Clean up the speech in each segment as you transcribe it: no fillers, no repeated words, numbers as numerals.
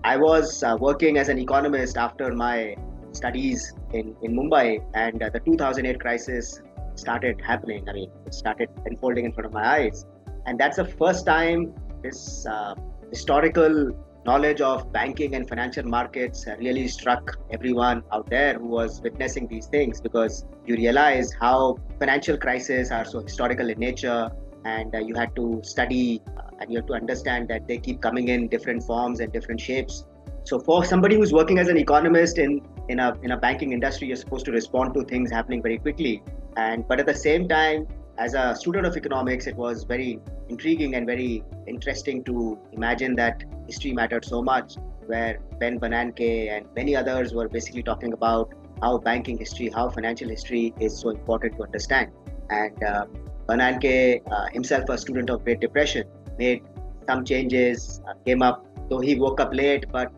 I was working as an economist after my studies in Mumbai, and the 2008 crisis started happening. I mean, it started unfolding in front of my eyes. And that's the first time this historical knowledge of banking and financial markets really struck everyone out there who was witnessing these things, because you realize how financial crises are so historical in nature, and you had to study and you have to understand that they keep coming in different forms and different shapes. So for somebody who's working as an economist in a banking industry, you're supposed to respond to things happening very quickly. And but at the same time, as a student of economics, it was very intriguing and very interesting to imagine that history mattered so much, where Ben Bernanke and many others were basically talking about how banking history, how financial history is so important to understand. And Bernanke, himself a student of Great Depression, made some changes, came up, though he woke up late, but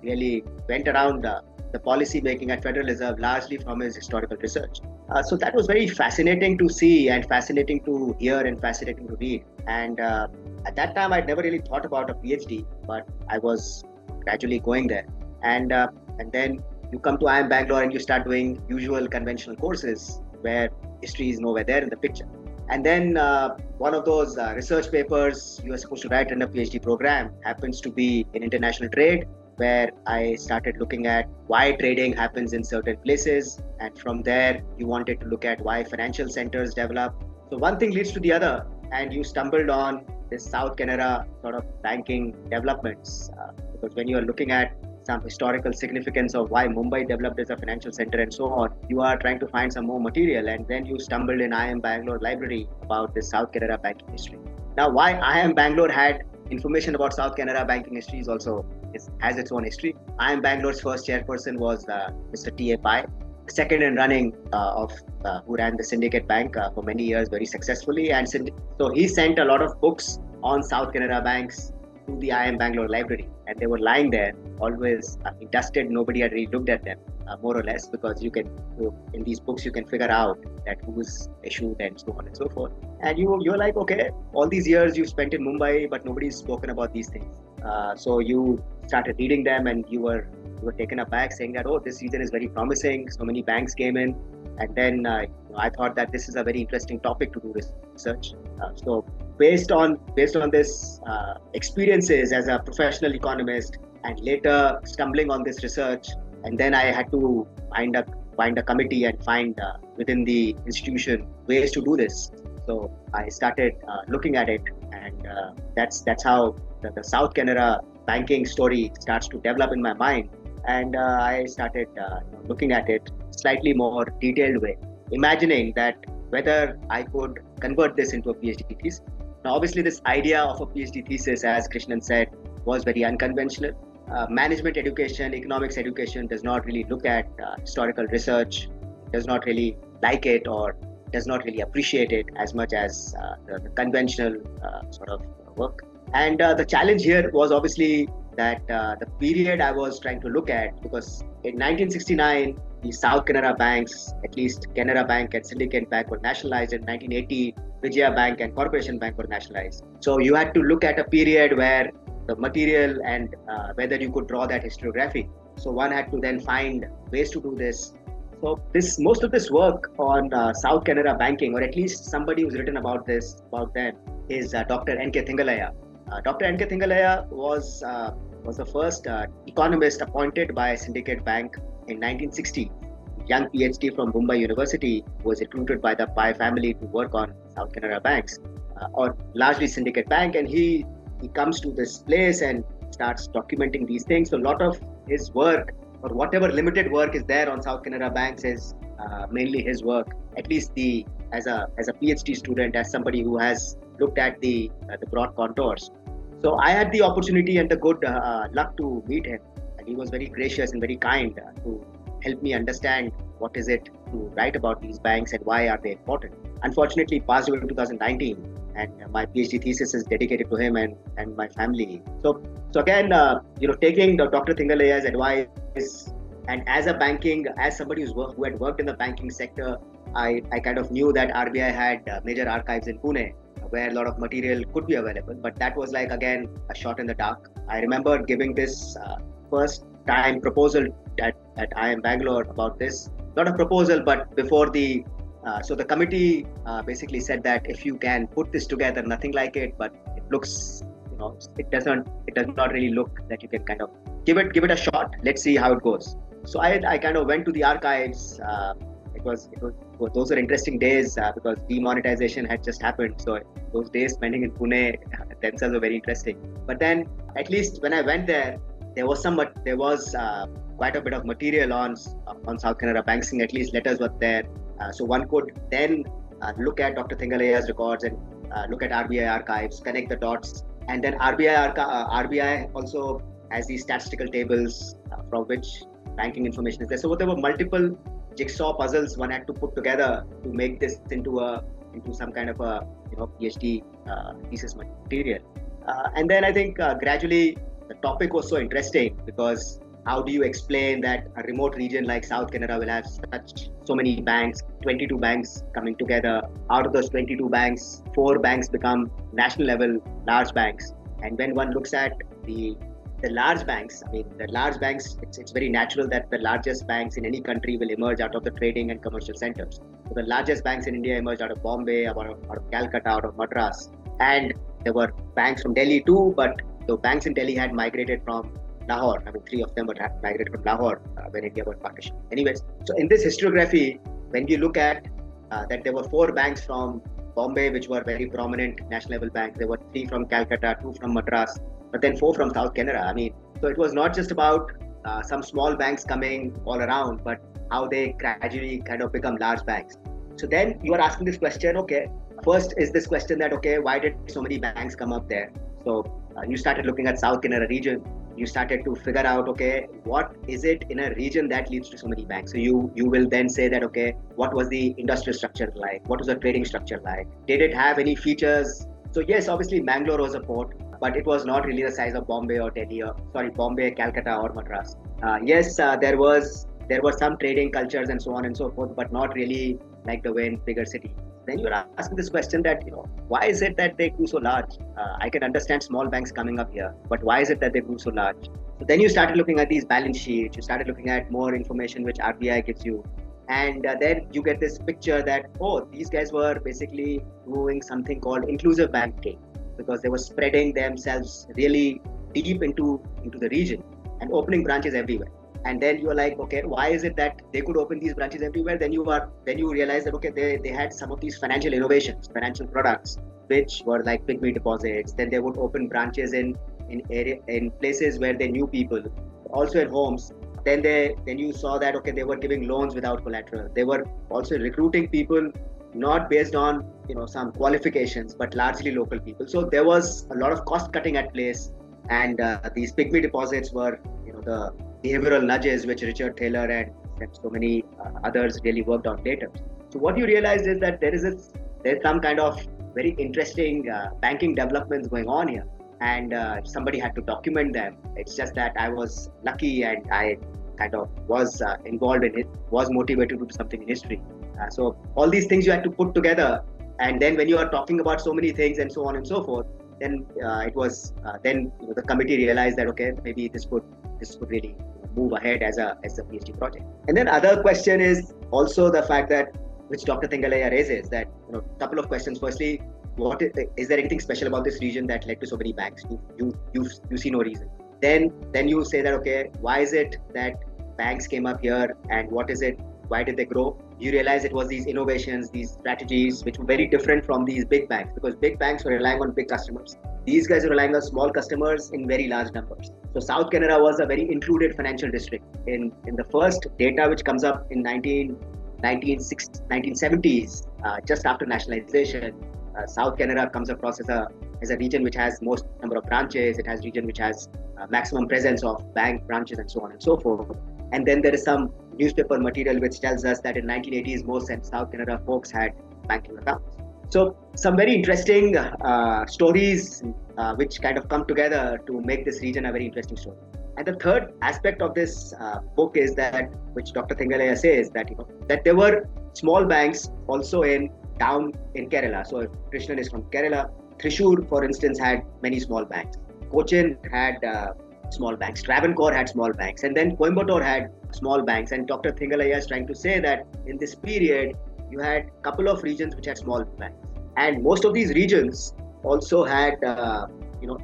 really went around the policy making at Federal Reserve largely from his historical research. So that was very fascinating to see and fascinating to hear and fascinating to read. And at that time, I'd never really thought about a PhD, but I was gradually going there. And then you come to IIM Bangalore and you start doing usual conventional courses where history is nowhere there in the picture. And then one of those research papers you are supposed to write in a PhD program happens to be in international trade, where I started looking at why trading happens in certain places. And from there, you wanted to look at why financial centers develop. So one thing leads to the other, and you stumbled on this South Canara sort of banking developments. Because when you are looking at some historical significance of why Mumbai developed as a financial center and so on, you are trying to find some more material. And then you stumbled in IIM Bangalore library about this South Canara banking history. Now, why IIM Bangalore had information about South Canara banking history is also has its own history. IIM Bangalore's first chairperson was Mr. T.A. Pai, second in running of who ran the Syndicate Bank for many years very successfully. And so he sent a lot of books on South Canara banks to the IIM Bangalore library, and they were lying there, always dusted. Nobody had really looked at them, more or less, because in these books you can figure out that who's issued and so on and so forth. And you're like, okay, all these years you've spent in Mumbai, but nobody's spoken about these things. So you started reading them, and you were taken aback, saying that, oh, this region is very promising. So many banks came in, and then I thought that this is a very interesting topic to do research. So based on this experiences as a professional economist, and later stumbling on this research, and then I had to find a committee and find within the institution ways to do this. So I started looking at it, and that's how the South Canara banking story starts to develop in my mind. And I started looking at it slightly more detailed way, imagining that whether I could convert this into a PhD thesis. Now, obviously, this idea of a PhD thesis, as Krishnan said, was very unconventional. Management education, economics education does not really look at historical research, does not really like it, or does not really appreciate it as much as the conventional sort of work. And the challenge here was obviously that the period I was trying to look at, because in 1969, the South Canara banks, at least Canara Bank and Syndicate Bank, were nationalized. In 1980, Vijaya Bank and Corporation Bank were nationalized. So you had to look at a period where the material and whether you could draw that historiography. So one had to then find ways to do this. So most of this work on South Canara banking, or at least somebody who's written about them, is Dr. N.K. Thingalaya. Dr. N.K. Thingalaya was the first economist appointed by Syndicate Bank in 1960. Young PhD from Bombay University was recruited by the Pai family to work on South Canara banks, or largely Syndicate Bank, and he comes to this place and starts documenting these things. So a lot of his work, or whatever limited work is there on South Canara banks, is mainly his work. At least as a PhD student, as somebody who has looked at the broad contours. So I had the opportunity and the good luck to meet him, and he was very gracious and very kind to help me understand what is it to write about these banks and why are they important. Unfortunately, he passed away in 2019, and my PhD thesis is dedicated to him and my family. So again, taking Dr. Thingalaya's advice, and as somebody who had worked in the banking sector, I kind of knew that RBI had major archives in Pune, where a lot of material could be available, but that was like, again, a shot in the dark. I remember giving this first time proposal at IIM Bangalore about this. Not a proposal, but before so the committee basically said that if you can put this together, nothing like it, but it looks, it does not really look that you can kind of give it a shot. Let's see how it goes. So I kind of went to the archives. Those are interesting days because demonetization had just happened. So those days spending in Pune themselves were very interesting. But then, at least when I went there, there was quite a bit of material on South Canara banking. At least letters were there. So one could then look at Dr. Thingalaya's records and look at RBI archives, connect the dots, and then RBI also has these statistical tables from which banking information is there. So there were multiple jigsaw puzzles one had to put together to make this into some kind of a PhD thesis material. And then I think gradually the topic was so interesting because how do you explain that a remote region like South Canara will have so many banks, 22 banks coming together? Out of those 22 banks, 4 banks become national level large banks. And when one looks at the large banks, it's very natural that the largest banks in any country will emerge out of the trading and commercial centers. So the largest banks in India emerged out of Bombay, out of Calcutta, out of Madras. And there were banks from Delhi too, but the banks in Delhi had migrated from Lahore. 3 of them had migrated from Lahore when India was partitioned. Anyways, so in this historiography, when you look at that there were 4 banks from Bombay, which were very prominent national level banks. There were 3 from Calcutta, 2 from Madras, but then 4 from South Canara. So it was not just about some small banks coming all around, but how they gradually kind of become large banks. So then you are asking this question, okay, first is this question that, okay, why did so many banks come up there? So you started looking at South Canara region. You started to figure out, okay, what is it in a region that leads to so many banks? So you will then say that, okay, what was the industrial structure like? What was the trading structure like? Did it have any features? So yes, obviously Mangalore was a port, but it was not really the size of Bombay, Calcutta or Madras. There were some trading cultures and so on and so forth, but not really like the way in bigger cities. Then you're asking this question that, why is it that they grew so large? I can understand small banks coming up here, but why is it that they grew so large? So then you started looking at these balance sheets, you started looking at more information which RBI gives you. And then you get this picture that, these guys were basically doing something called inclusive banking because they were spreading themselves really deep into the region and opening branches everywhere. And then you're like, okay, why is it that they could open these branches everywhere? Then you realize that, okay, they had some of these financial innovations, financial products, which were like pigmy deposits. Then they would open branches in places where they knew people, also in homes. Then you saw that, okay, they were giving loans without collateral. They were also recruiting people not based on some qualifications, but largely local people. So there was a lot of cost cutting at place, and these pigmy deposits were the behavioral nudges which Richard Taylor and so many others really worked on later. So what you realize is that there's some kind of very interesting banking developments going on here, and somebody had to document them. It's just that I was lucky and I kind of was involved in it, was motivated to do something in history. So all these things you had to put together, and then when you are talking about so many things and so on and so forth, then the committee realized that, okay, maybe this could really move ahead as a PhD project. And then other question is also the fact that, which Dr. Thingalaya raises, that couple of questions. Firstly, is there anything special about this region that led to so many banks? You see no reason. Then you say that, okay, why is it that banks came up here, and what is it? Why did they grow? You realize it was these innovations, these strategies, which were very different from these big banks, because big banks were relying on big customers. These guys are relying on small customers in very large numbers. So South Canara was a very included financial district. In the first data which comes up in 1970s, just after nationalization, South Canara comes across as a region which has most number of branches. It has region which has maximum presence of bank branches and so on and so forth. And then there is some newspaper material which tells us that in 1980s, most South Canara folks had banking accounts. So some very interesting stories which kind of come together to make this region a very interesting story. And the third aspect of this book is that, which Dr. Thingalaya says, that that there were small banks also down in Kerala. So if Krishnan is from Kerala, Thrissur, for instance, had many small banks. Cochin had small banks, Travancore had small banks, and then Coimbatore had small banks. And Dr. Thingalaya is trying to say that in this period, you had a couple of regions which had small banks, and most of these regions also had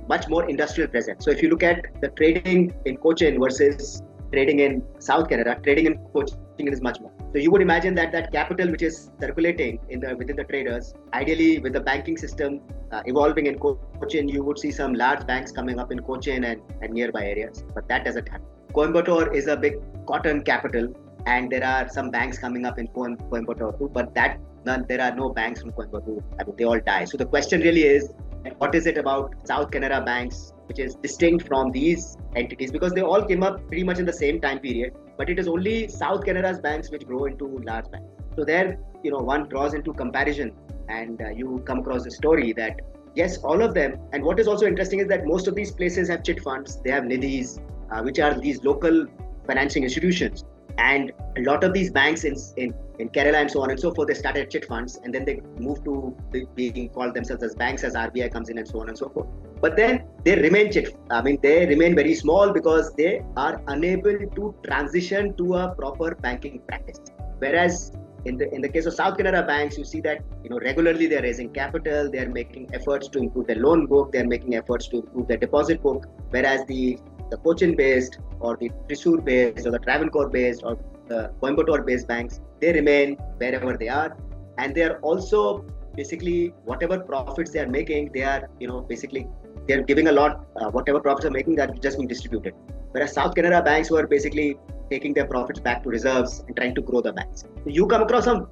much more industrial presence. So if you look at the trading in Cochin versus trading in South Canada, trading in Cochin is much more. So you would imagine that that capital which is circulating within the traders, ideally with the banking system evolving in Cochin, you would see some large banks coming up in Cochin and nearby areas. But that doesn't happen. Coimbatore is a big cotton capital, and there are some banks coming up in Coimbatore too. But there are no banks from Coimbatore. I mean, they all die. So the question really is, what is it about South Canara banks which is distinct from these entities? Because they all came up pretty much in the same time period, but it is only South Canara's banks which grow into large banks. So there, one draws into comparison, and you come across a story that yes, all of them. And what is also interesting is that most of these places have chit funds, they have nidhis, which are these local financing institutions. And a lot of these banks in Kerala and so on and so forth, they started chit funds, and then they moved to being called themselves as banks as RBI comes in and so on and so forth. But then they remain they remain very small because they are unable to transition to a proper banking practice. Whereas in the case of South Canara banks, you see that regularly they are raising capital, they are making efforts to improve their loan book, they are making efforts to improve their deposit book. Whereas the Cochin based or the Thrissur based or the Travancore based or the Coimbatore based banks, they remain wherever they are, and they are also basically whatever profits they are making, they are basically they are giving a lot, whatever profits are making, that just being distributed. Whereas South Canara banks were basically taking their profits back to reserves and trying to grow the banks. So you come across some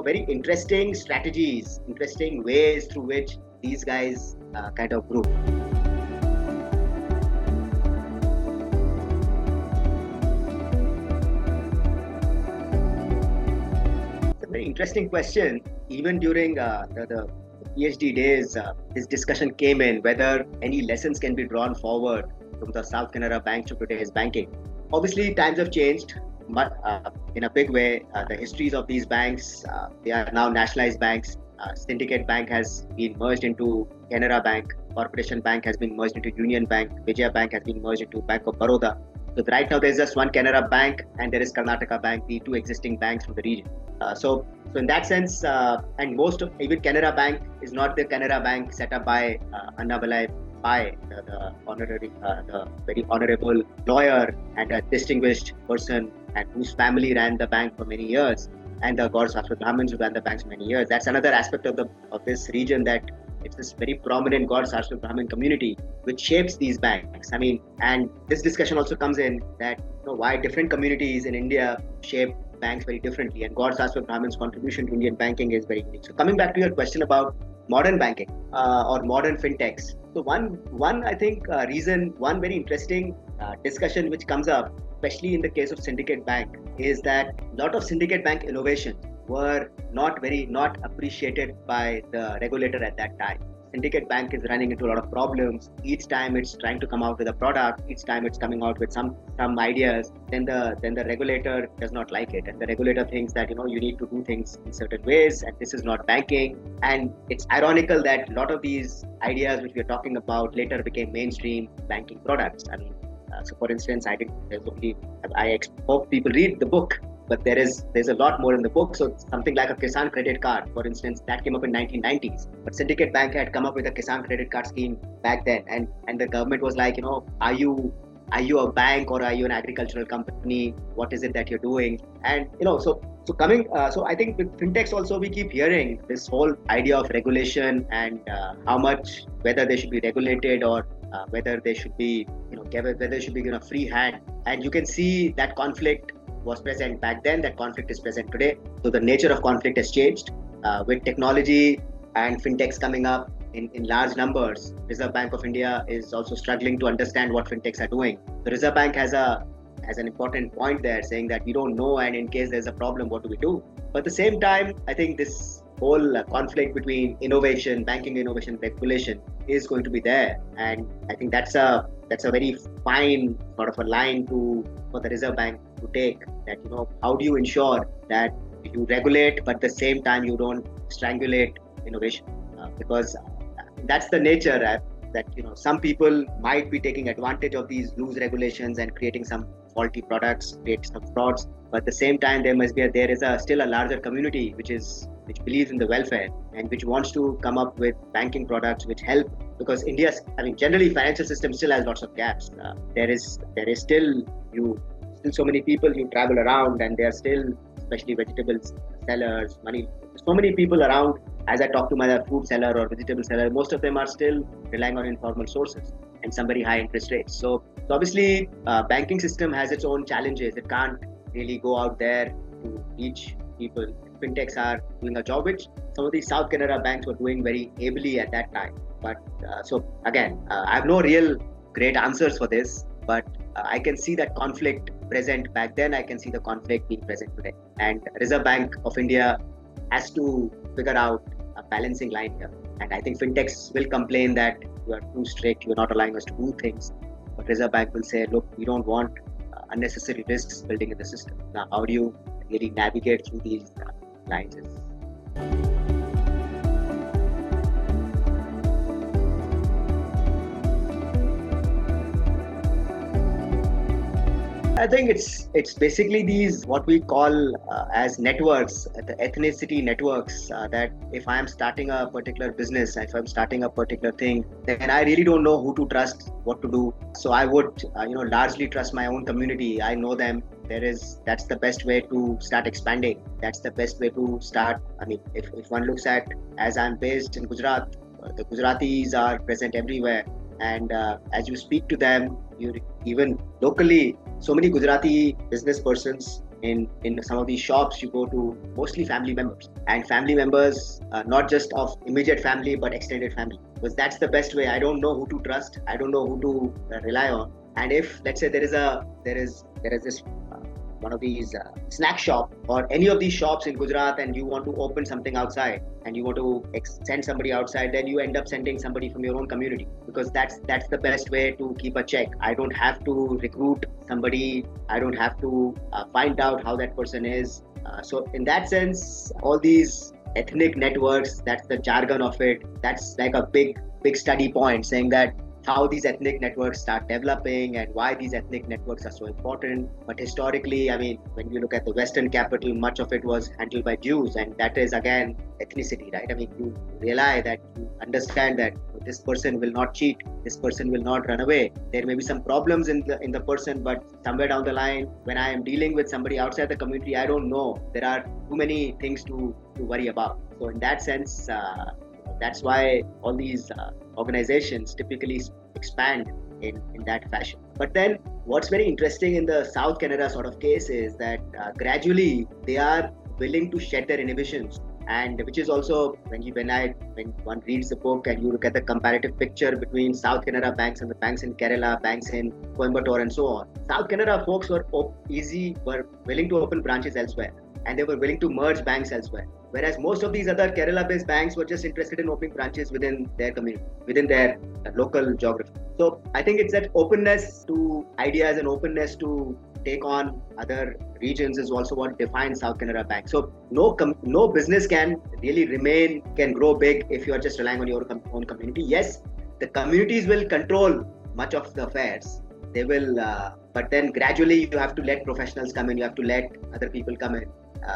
very interesting strategies, interesting ways through which these guys kind of grew. Very interesting question. Even during the PhD days, this discussion came in whether any lessons can be drawn forward from the South Canara Bank to today's banking. Obviously, times have changed, but in a big way. The histories of these banks, they are now nationalized banks. Syndicate Bank has been merged into Canara Bank. Corporation Bank has been merged into Union Bank. Vijaya Bank has been merged into Bank of Baroda. So right now there's just one Canara Bank and there is Karnataka Bank, the two existing banks from the region. So in that sense, and most of even Canara Bank is not the Canara Bank set up by Anna Balai Pai, the very honorable lawyer and a distinguished person, and whose family ran the bank for many years, and the Gaur Sashtra Brahmins who ran the banks for many years. That's another aspect of this region, that it's this very prominent Gaur Sashtra Brahmin community which shapes these banks. I mean, and this discussion also comes in that why different communities in India shape banks very differently, and Gaur Sashtra Brahmin's contribution to Indian banking is very unique. So coming back to your question about modern banking or modern fintechs. So one I think reason, one very interesting discussion which comes up, especially in the case of Syndicate Bank, is that a lot of Syndicate Bank innovations were not appreciated by the regulator at that time. Syndicate Bank is running into a lot of problems. Each time it's trying to come out with a product, each time it's coming out with some ideas, then the regulator does not like it, and the regulator thinks that you need to do things in certain ways, and this is not banking. And it's ironical that a lot of these ideas which we are talking about later became mainstream banking products. I mean, so for instance, I hope people read the book, but there's a lot more in the book. So something like a Kisan credit card, for instance, that came up in 1990s. But Syndicate Bank had come up with a Kisan credit card scheme back then, and the government was like, are you a bank or are you an agricultural company? What is it that you're doing? And so I think with fintechs also, we keep hearing this whole idea of regulation and whether they should be regulated or whether they should be given a free hand. And you can see that conflict was present back then, that conflict is present today. So the nature of conflict has changed with technology and fintechs coming up in large numbers. Reserve Bank of India is also struggling to understand what fintechs are doing. The Reserve Bank has an important point there, saying that we don't know, and in case there's a problem, what do we do? But at the same time, I think this whole conflict between innovation, banking innovation, regulation is going to be there, and I think that's a very fine sort of a line for the Reserve Bank to take. That how do you ensure that you regulate, but at the same time you don't strangulate innovation? Because that's the nature. that some people might be taking advantage of these loose regulations and creating some faulty products, create some frauds. But at the same time, there is still a larger community which believes in the welfare and which wants to come up with banking products which help, because generally financial system still has lots of gaps. There is still so many people you travel around, and there are still, especially vegetables sellers, so many people around. As I talk to my fruit seller or vegetable seller, most of them are still relying on informal sources and some very high interest rates. So obviously, banking system has its own challenges. It can't really go out there to reach people. Fintechs are doing a job which some of these South Canara banks were doing very ably at that time. But so again, I have no real great answers for this, but I can see that conflict present back then. I can see the conflict being present today. And Reserve Bank of India has to figure out a balancing line here. And I think fintechs will complain that you are too strict, you're not allowing us to do things. But Reserve Bank will say, look, we don't want unnecessary risks building in the system. Now, how do you really navigate through these lines? I think it's basically these what we call as networks, the ethnicity networks. That if I am starting a particular business, if I'm starting a particular thing, then I really don't know who to trust, what to do. So I would, largely trust my own community. I know them. That's the best way to start expanding. That's the best way to start. I mean, if one looks at, as I'm based in Gujarat, the Gujaratis are present everywhere. And as you speak to them, even locally, so many Gujarati business persons in some of these shops you go to, mostly family members, and family members, not just of immediate family but extended family, because that's the best way. I don't know who to trust, I don't know who to rely on. And if, let's say, there is this one of these snack shop or any of these shops in Gujarat, and you want to open something outside and you want to send somebody outside, then you end up sending somebody from your own community, because that's the best way to keep a check. I don't have to recruit somebody, I don't have to find out how that person is. So in that sense, all these ethnic networks, that's the jargon of it. That's like a big study point, saying that how these ethnic networks start developing and why these ethnic networks are so important. But historically, I mean, when you look at the Western capital, much of it was handled by Jews, and that is again ethnicity, right? I mean, you realize that, you understand that this person will not cheat, this person will not run away. There may be some problems in the person, but somewhere down the line, when I am dealing with somebody outside the community, I don't know. There are too many things to worry about. So in that sense, that's why all these organizations typically expand in that fashion. But then what's very interesting in the South Canara sort of case is that gradually they are willing to shed their inhibitions. And which is also, when one reads the book and you look at the comparative picture between South Canara banks and the banks in Kerala, banks in Coimbatore and so on, South Canara folks were willing to open branches elsewhere, and they were willing to merge banks elsewhere. Whereas most of these other Kerala-based banks were just interested in opening branches within their community, within their local geography. So I think it's that openness to ideas and openness to take on other regions is also what defines South Canara Bank. So no business can grow big if you are just relying on your own community. Yes, the communities will control much of the affairs. They will, but then gradually you have to let professionals come in, you have to let other people come in.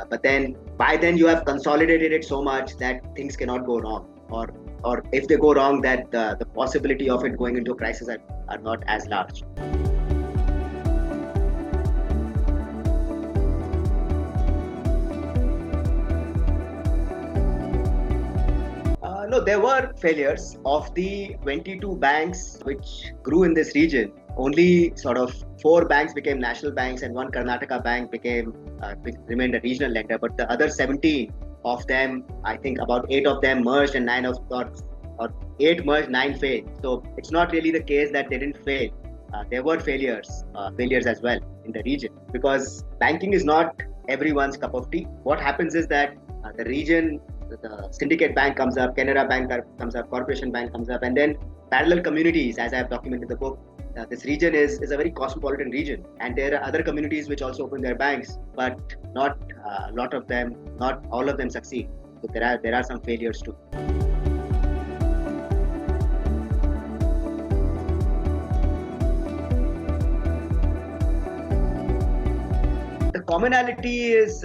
But then by then you have consolidated it so much that things cannot go wrong, or if they go wrong, that the possibility of it going into a crisis are not as large. No, there were failures. Of the 22 banks which grew in this region, only sort of 4 banks became national banks and 1 Karnataka bank remained a regional lender. But the other 17 of them, I think about 8 of them merged and 8 merged, 9 failed. So it's not really the case that they didn't fail. There were failures as well in the region, because banking is not everyone's cup of tea. What happens is that the region, the Syndicate Bank comes up, Canara Bank comes up, Corporation Bank comes up, and then parallel communities, as I have documented in the book. This region is a very cosmopolitan region, and there are other communities which also open their banks, but not not all of them succeed. So there are some failures too. commonality is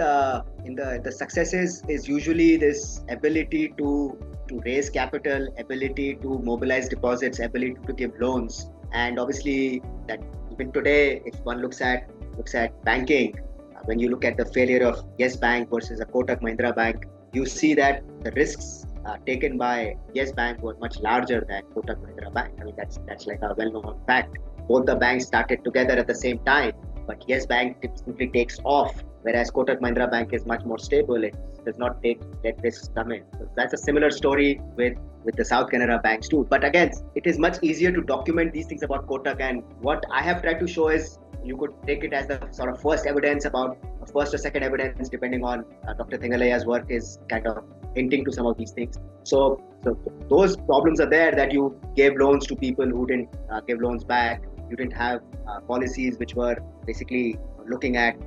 in the successes is usually this ability to raise capital, ability to mobilize deposits, ability to give loans, and obviously that even today, if one looks at banking, when you look at the failure of Yes Bank versus a Kotak Mahindra Bank, you see that the risks taken by Yes Bank were much larger than Kotak Mahindra Bank. I mean, that's like a well-known fact. Both the banks started together at the same time, but Yes Bank simply takes off, whereas Kotak Mahindra Bank is much more stable. It does not let risks come in. So that's a similar story with the South Canara banks too. But again, it is much easier to document these things about Kotak, and what I have tried to show is you could take it as the sort of first evidence about first or second evidence, depending on Dr. Thingalaya's work is kind of hinting to some of these things. So those problems are there, that you gave loans to people who didn't give loans back. You didn't have policies which were basically looking at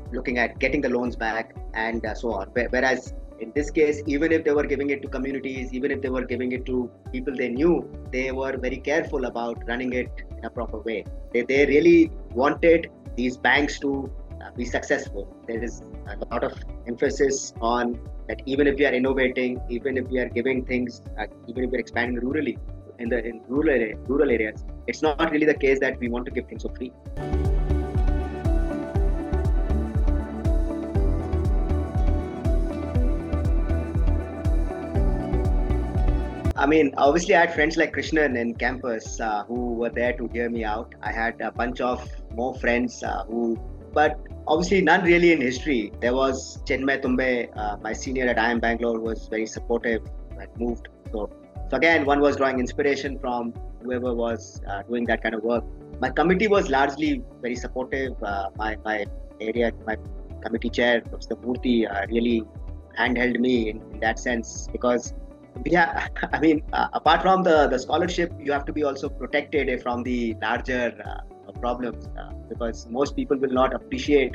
getting the loans back, and so on. Whereas in this case, even if they were giving it to communities, even if they were giving it to people they knew, they were very careful about running it in a proper way. They really wanted these banks to be successful. There is a lot of emphasis on that. Even if we are innovating, even if we are giving things, even if we're expanding rurally in rural areas, it's not really the case that we want to give things for free. I mean, obviously, I had friends like Krishnan in campus who were there to hear me out. I had a bunch of more friends but obviously none really in history. There was Chenmay Tumbe, my senior at IIM Bangalore, who was very supportive, had moved. So again, one was drawing inspiration from whoever was doing that kind of work. My committee was largely very supportive. My committee chair, Mr. Murthy, really handheld me in that sense, because I mean, apart from the scholarship, you have to be also protected from the larger problems, because most people will not appreciate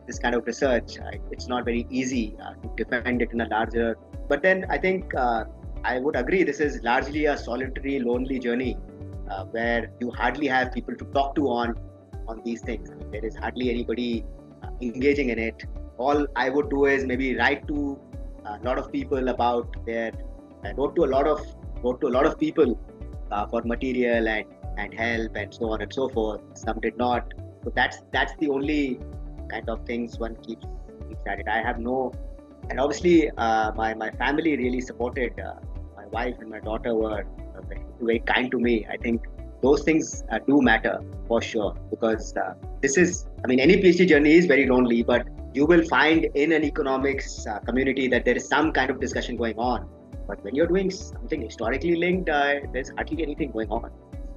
this kind of research. It's not very easy to defend it in a larger. But then I think I would agree, this is largely a solitary, lonely journey where you hardly have people to talk to on these things. I mean, there is hardly anybody engaging in it. All I would do is maybe write to a lot of people about their. I wrote to a lot of people for material and help and so on and so forth. Some did not. So that's the only kind of things one keeps at it. I have no, and obviously my family really supported. My wife and my daughter were very kind to me. I think those things do matter for sure, because this is, I mean, any PhD journey is very lonely, but you will find in an economics community that there is some kind of discussion going on. But when you're doing something historically linked, there's hardly anything going on.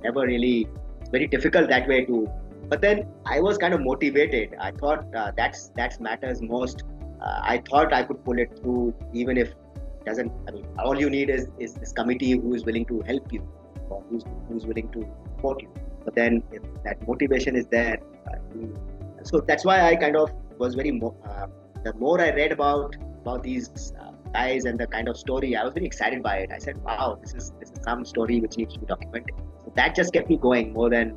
Never really, it's very difficult that way to. But then I was kind of motivated. I thought that's matters most. I thought I could pull it through, even if it doesn't. I mean, all you need is this committee who is willing to help you, or who's willing to support you. But then if that motivation is there, so that's why I kind of was very. The more I read about these guys and the kind of story, I was very excited by it. I said, wow, this is some story which needs to be documented. So that just kept me going more than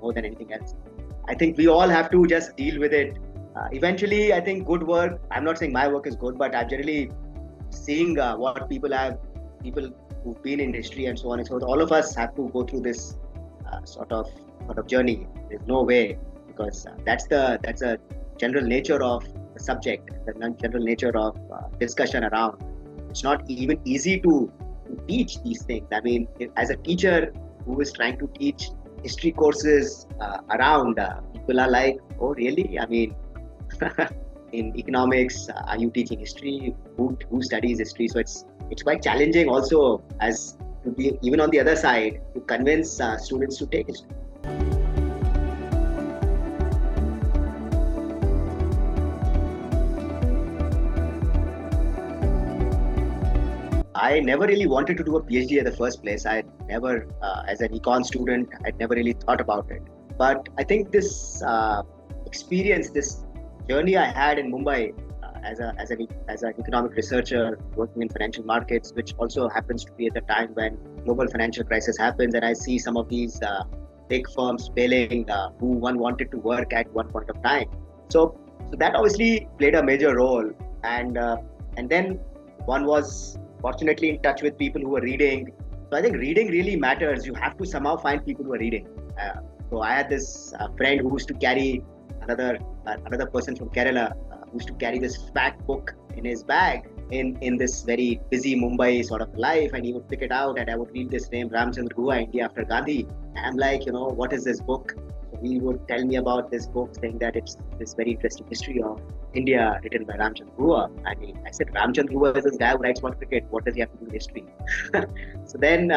anything else. I think we all have to just deal with it. Eventually, I think good work, I'm not saying my work is good, but I'm generally seeing what people who've been in history and so on and so forth. All of us have to go through this sort of journey. There's no way, because that's a general nature of the subject, the general nature of discussion around. It's not even easy to teach these things. I mean, as a teacher who is trying to teach history courses around, people are like, oh really? I mean, in economics, are you teaching history? Who studies history? So it's quite challenging also, as to be even on the other side, to convince students to take history. I never really wanted to do a PhD in the first place. I never, as an econ student, I'd never really thought about it. But I think this experience, this journey I had in Mumbai as an economic researcher working in financial markets, which also happens to be at the time when global financial crisis happens, and I see some of these big firms failing, who one wanted to work at one point of time. So So that obviously played a major role. And then one was fortunately in touch with people who were reading. So I think reading really matters. You have to somehow find people who are reading. Uh, so I had this friend who used to carry another person from Kerala who used to carry this fat book in his bag in this very busy Mumbai sort of life, and he would pick it out, and I would read this name Ramchandra Gua, India After Gandhi. And I'm like, what is this book? So he would tell me about this book, saying that it's this very interesting history of India written by Ramchandra Gua. I said, Ramchandra Gua is this guy who writes about cricket. What does he have to do with history? So then,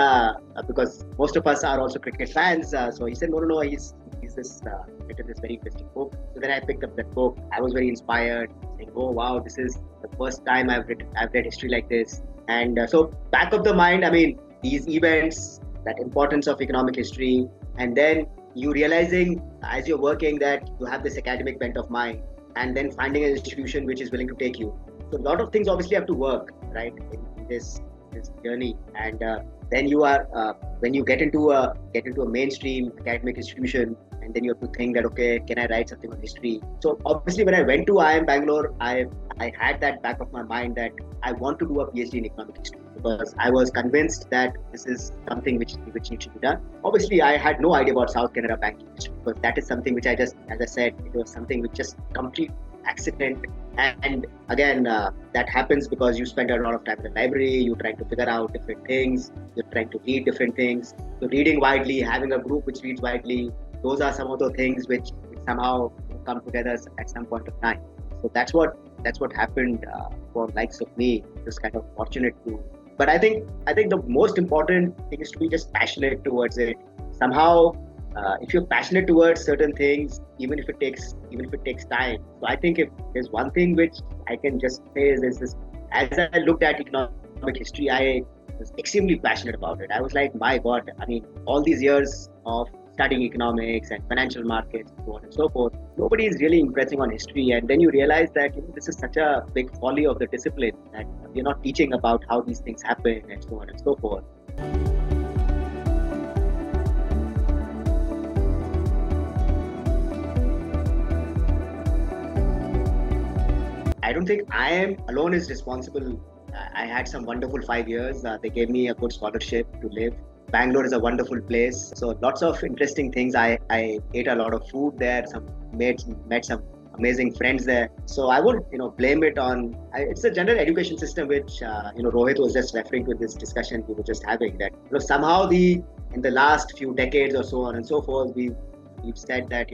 because most of us are also cricket fans, so he said, no, he's this written this very interesting book. So then I picked up that book. I was very inspired, saying, oh wow, this is the first time I've read history like this. And so back of the mind, these events, that importance of economic history, and then you realizing as you're working that you have this academic bent of mind, and then finding an institution which is willing to take you. So a lot of things obviously have to work, right, in this journey. And then you are when you get into a mainstream academic institution, and then you have to think that, okay, can I write something on history? So obviously when I went to IIM Bangalore, I had that back of my mind that I want to do a PhD in economic history, because I was convinced that this is something which needs to be done. Obviously I had no idea about South Canara banking history, because that is something which I just, as I said, it was something which just complete accident. And again, that happens because you spend a lot of time in the library, you're trying to figure out different things, you're trying to read different things. So reading widely, having a group which reads widely, those are some of the things which somehow come together at some point of time. So that's what happened for likes of me. Just kind of fortunate to. But I think the most important thing is to be just passionate towards it. Somehow, if you're passionate towards certain things, even if it takes time. So I think if there's one thing which I can just say is this: as I looked at economic history, I was extremely passionate about it. I was like, my God, all these years of studying economics and financial markets, so on and so forth, nobody is really impressing on history. And then you realize that this is such a big folly of the discipline, that we're not teaching about how these things happen and so on and so forth. I don't think IIM alone is responsible. I had some wonderful 5 years. They gave me a good scholarship to live. Bangalore is a wonderful place. So lots of interesting things. I ate a lot of food there. Met some amazing friends there. So I won't blame it on. It's a general education system which Rohit was just referring to in this discussion we were just having, that somehow in the last few decades or so on and so forth, we've said that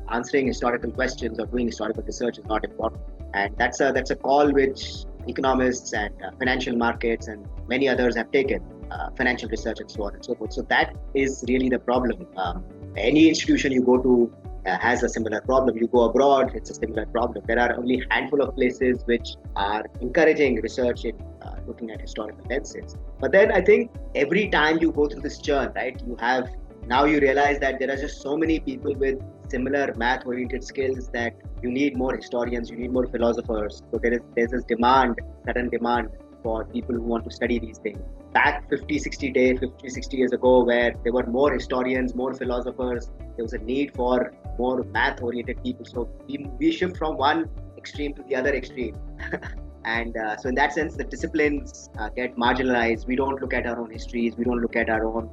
answering historical questions or doing historical research is not important. And that's a call which economists and financial markets and many others have taken, financial research and so on and so forth. So that is really the problem. Any institution you go to has a similar problem. You go abroad, it's a similar problem. There are only a handful of places which are encouraging research in looking at historical lenses. But then I think every time you go through this churn, right, now you realize that there are just so many people with similar math-oriented skills that you need more historians, you need more philosophers. So there's this sudden demand for people who want to study these things. Back 50, 60 years ago, where there were more historians, more philosophers, there was a need for more math-oriented people. So we shift from one extreme to the other extreme. And so in that sense, the disciplines get marginalized. We don't look at our own histories. We don't look at our own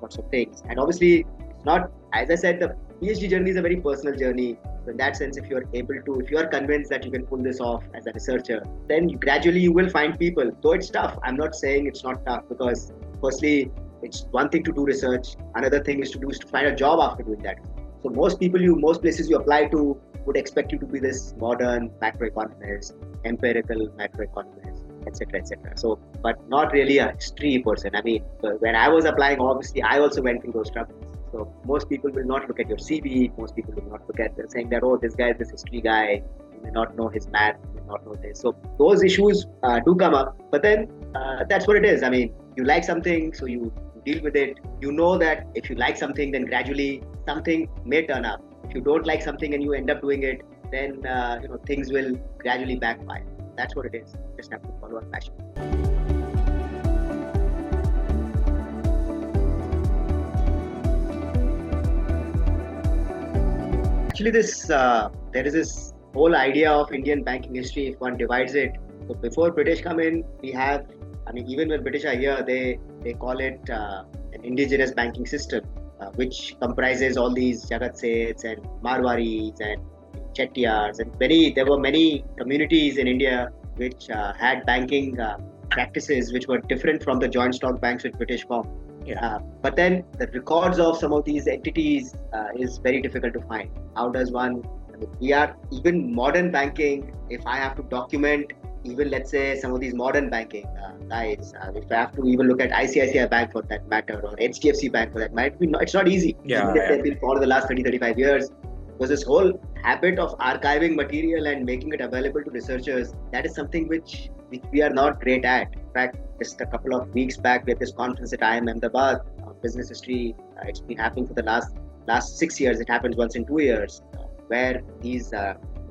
sorts of things. And obviously, it's not, as I said, the PhD journey is a very personal journey. So in that sense, if you are convinced that you can pull this off as a researcher, then gradually you will find people. Though it's tough. I'm not saying it's not tough, because firstly, it's one thing to do research. Another thing is to find a job after doing that. So most places you apply to would expect you to be this modern macroeconomist, empirical macroeconomist, etc., etc. So, but not really a history person. When I was applying, obviously, I also went through those struggles. So most people will not look at your CV. Most people will not look at saying that, oh, this guy is this history guy. You may not know his math. You may not know this. So those issues do come up. But then that's what it is. You like something, so you deal with it. You know that if you like something, then gradually something may turn up. If you don't like something and you end up doing it, then things will gradually backfire. That's what it is. You just have to follow a passion. Actually, there is this whole idea of Indian banking history, if one divides it, so before British come in, we have, I mean, even when British are here, they call it an indigenous banking system, which comprises all these Jagat Seths and Marwaris and Chettiars and there were many communities in India which had banking practices which were different from the joint stock banks which British formed. But then the records of some of these entities is very difficult to find. How does one? I mean, we are even modern banking. If I have to document, even let's say some of these modern banking guys, if I have to even look at ICICI Bank for that matter, or HDFC Bank for that matter, it's not easy. Even if they've been for the last 30-35 years. Because this whole habit of archiving material and making it available to researchers, that is something which we are not great at. In fact, just a couple of weeks back, we had this conference at IIM Ahmedabad on business history. It's been happening for the last 6 years. It happens once in 2 years, where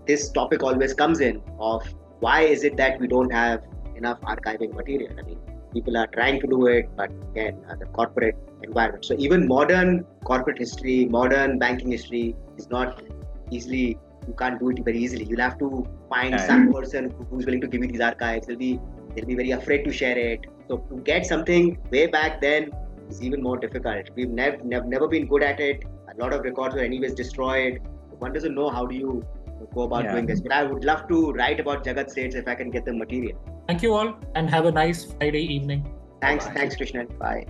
this topic always comes in of why is it that we don't have enough archiving material? I mean, people are trying to do it, but again, the corporate environment. So even modern corporate history, modern banking history is not easily, you can't do it very easily. You'll have to find some person who's willing to give you these archives. They'll be very afraid to share it. So to get something way back then is even more difficult. We've never been good at it. A lot of records were anyways destroyed. One doesn't know how do you go about doing this. But I would love to write about Jagat Seths if I can get the material. Thank you all and have a nice Friday evening. Thanks Krishnan. Bye.